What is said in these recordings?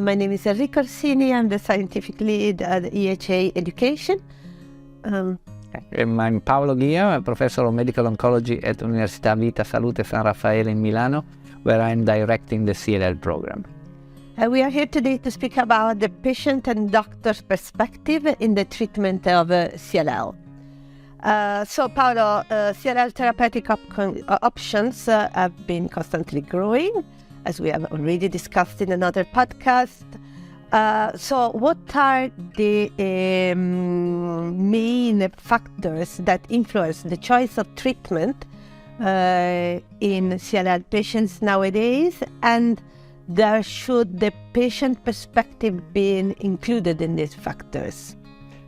my name is Enrica Orsini. I'm the scientific lead at EHA Education. I'm Paolo Ghia, a professor of medical oncology at Università Vita Salute San Raffaele in Milano, where I'm directing the CLL program. We are here today to speak about the patient and doctor's perspective in the treatment of CLL. So Paolo, CLL therapeutic options have been constantly growing, as we have already discussed in another podcast. So what are the main factors that influence the choice of treatment in CLL patients nowadays, and should the patient perspective be included in these factors?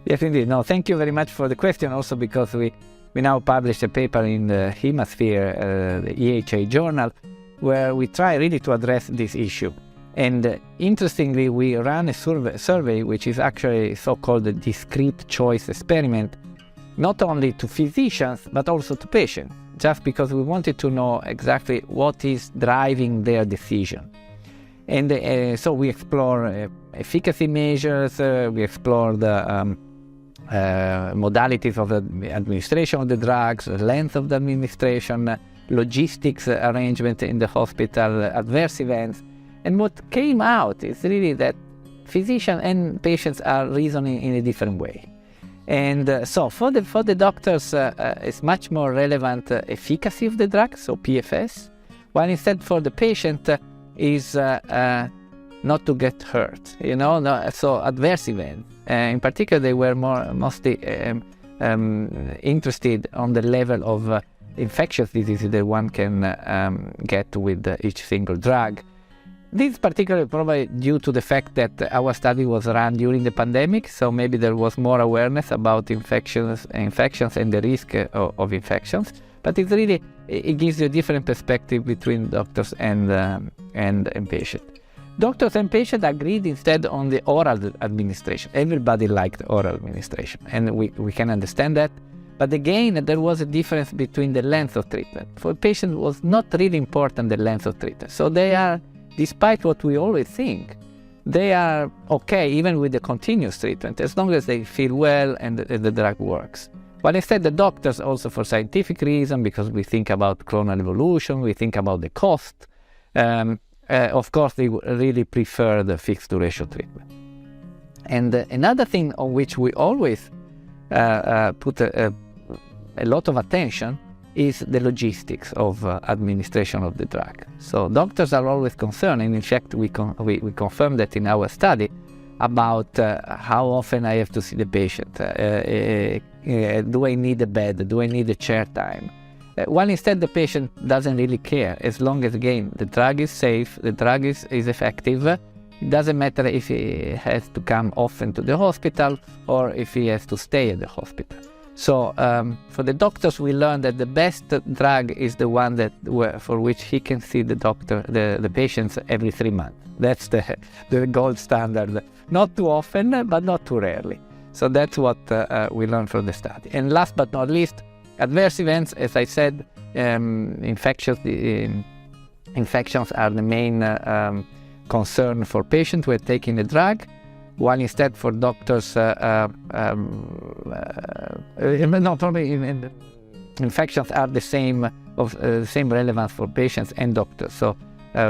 Yes, indeed. No, thank you very much for the question, also because we now published a paper in the Hemasphere, the EHA journal, where we try really to address this issue. And interestingly, we ran a survey which is actually so-called a discrete choice experiment, not only to physicians, but also to patients, just because we wanted to know exactly what is driving their decision. And so we explore efficacy measures, we explore the modalities of the administration of the drugs, length of the administration, logistics arrangement in the hospital, adverse events. And what came out is really that physicians and patients are reasoning in a different way. And so for the doctors, it's much more relevant efficacy of the drug, so PFS, while instead for the patient is not to get hurt, so adverse events. In particular, they were mostly interested on the level of infectious diseases that one can get with each single drug. This is particularly probably due to the fact that our study was run during the pandemic, so maybe there was more awareness about infections and the risk of infections. But it gives you a different perspective between doctors and patients. Doctors and patients agreed instead on the oral administration. Everybody liked oral administration, and we can understand that. But again, there was a difference between the length of treatment. For patients, it was not really important, the length of treatment. So they are, despite what we always think, they are okay even with the continuous treatment, as long as they feel well and the drug works. But instead, the doctors, also for scientific reason, because we think about clonal evolution, we think about the cost, of course, they really prefer the fixed duration treatment. And another thing on which we always put a lot of attention is the logistics of administration of the drug. So doctors are always concerned, and in fact, we confirmed that in our study, about how often I have to see the patient. Do I need a bed? Do I need a chair time? While instead the patient doesn't really care, as long as, again, the drug is safe, the drug is effective. It doesn't matter if he has to come often to the hospital or if he has to stay at the hospital. So for the doctors, we learned that the best drug is the one for which he can see the patients every 3 months. That's the gold standard. Not too often, but not too rarely. So that's what we learned from the study. And last but not least, adverse events, as I said, infections are the main concern for patients who are taking the drug, while instead for doctors, infections are the same relevance for patients and doctors. So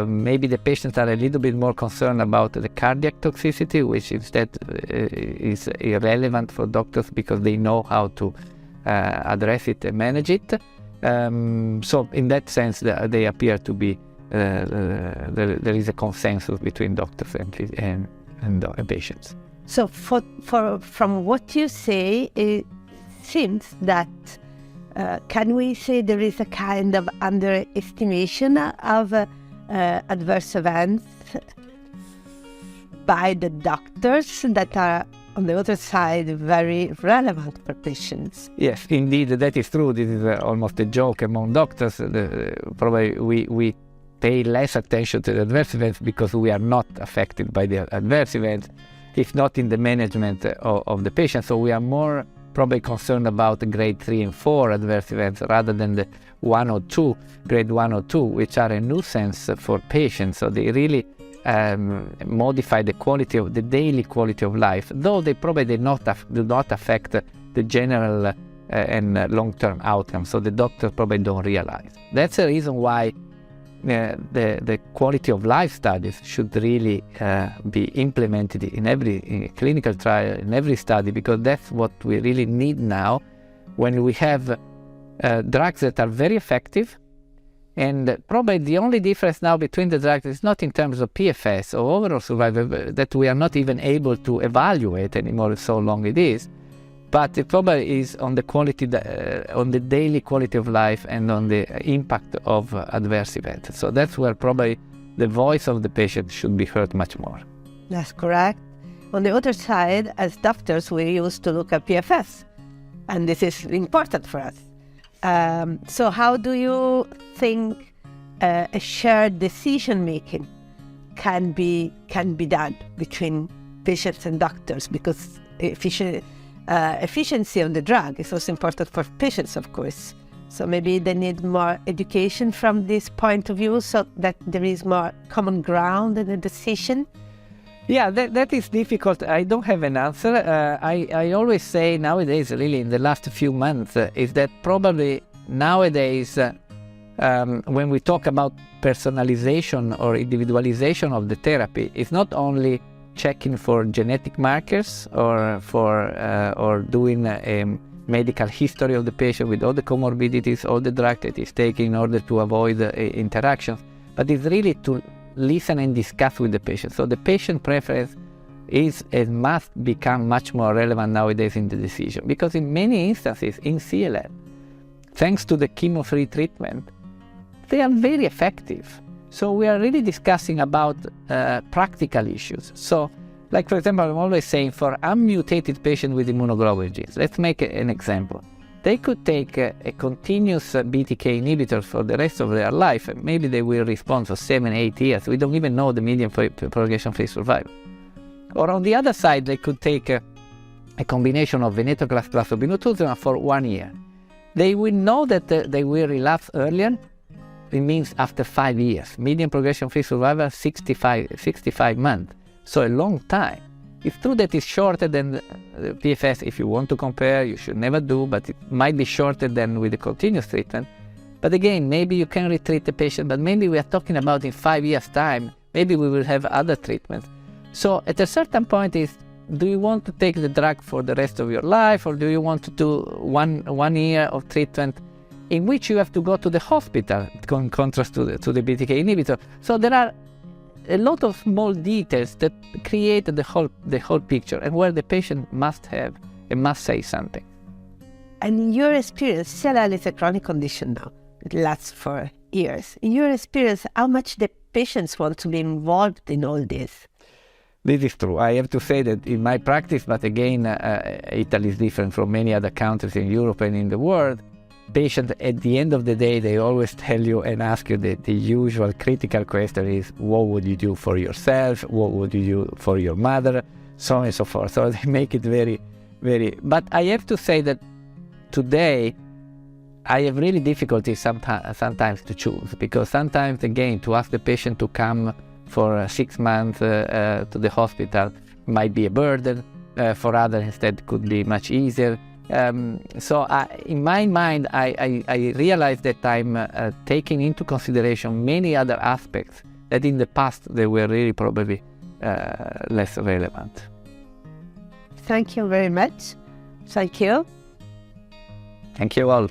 maybe the patients are a little bit more concerned about the cardiac toxicity, which instead is irrelevant for doctors because they know how to address it and manage it. So in that sense, they appear to be, there is a consensus between doctors and patients. So from what you say, it seems that can we say there is a kind of underestimation of adverse events by the doctors that are, on the other side, very relevant for patients? Yes, indeed, that is true. This is almost a joke among doctors. Probably we pay less attention to the adverse events because we are not affected by the adverse events, if not in the management of the patient. So we are more probably concerned about the grade 3 and 4 adverse events rather than the 1 or 2, grade 1 or 2, which are a nuisance for patients. So they really modify the quality of the daily quality of life, though they probably do not affect the general and long-term outcome. So the doctors probably don't realize. That's the reason why the quality of life studies should really be implemented in every clinical trial, in every study, because that's what we really need now when we have drugs that are very effective. And probably the only difference now between the drugs is not in terms of PFS or overall survival, that we are not even able to evaluate anymore, so long it is, but it probably is on the quality, on the daily quality of life and on the impact of adverse events. So that's where probably the voice of the patient should be heard much more. That's correct. On the other side, as doctors, we used to look at PFS, and this is important for us. So how do you think a shared decision-making can be done between patients and doctors? Because efficiency of the drug is also important for patients, of course. So maybe they need more education from this point of view, so that there is more common ground in the decision. Yeah, that is difficult. I don't have an answer. I always say nowadays, really in the last few months, is that probably nowadays, when we talk about personalization or individualization of the therapy, it's not only checking for genetic markers or doing a medical history of the patient with all the comorbidities, all the drug that is taken in order to avoid interactions, but it's really to listen and discuss with the patient. So the patient preference is and must become much more relevant nowadays in the decision, because in many instances in CLL, thanks to the chemo-free treatment, they are very effective. So we are really discussing about practical issues. So, like for example, I'm always saying for unmutated patient with immunoglobulin genes, let's make an example. They could take a continuous BTK inhibitor for the rest of their life, and maybe they will respond for 7-8 years. We don't even know the median progression-free survival. Or on the other side, they could take a combination of venetoclax plus obinutuzumab for 1 year. They will know that they will relapse earlier. It means after 5 years. Median progression-free survival, 65 months. So a long time. It's true that it's shorter than the PFS. If you want to compare, you should never do, but it might be shorter than with the continuous treatment. But again, maybe you can retreat the patient, but maybe we are talking about in 5 years' time, maybe we will have other treatments. So at a certain point is, do you want to take the drug for the rest of your life, or do you want to do one year of treatment in which you have to go to the hospital, in contrast to the BTK inhibitor? So there are a lot of small details that create the whole picture, and where the patient must have and must say something. And in your experience, CLL is a chronic condition now. It lasts for years. In your experience, how much the patients want to be involved in all this? This is true. I have to say that in my practice, but again, Italy is different from many other countries in Europe and in the world. Patients, at the end of the day, they always tell you and ask you the usual critical question is, what would you do for yourself? What would you do for your mother? So on and so forth. So they make it very, very... But I have to say that today, I have really difficulty sometimes to choose, because sometimes, again, to ask the patient to come for 6 months to the hospital might be a burden. For others, instead, could be much easier. So in my mind, I realize that I'm taking into consideration many other aspects that in the past they were really probably less relevant. Thank you very much. Thank you. Thank you all.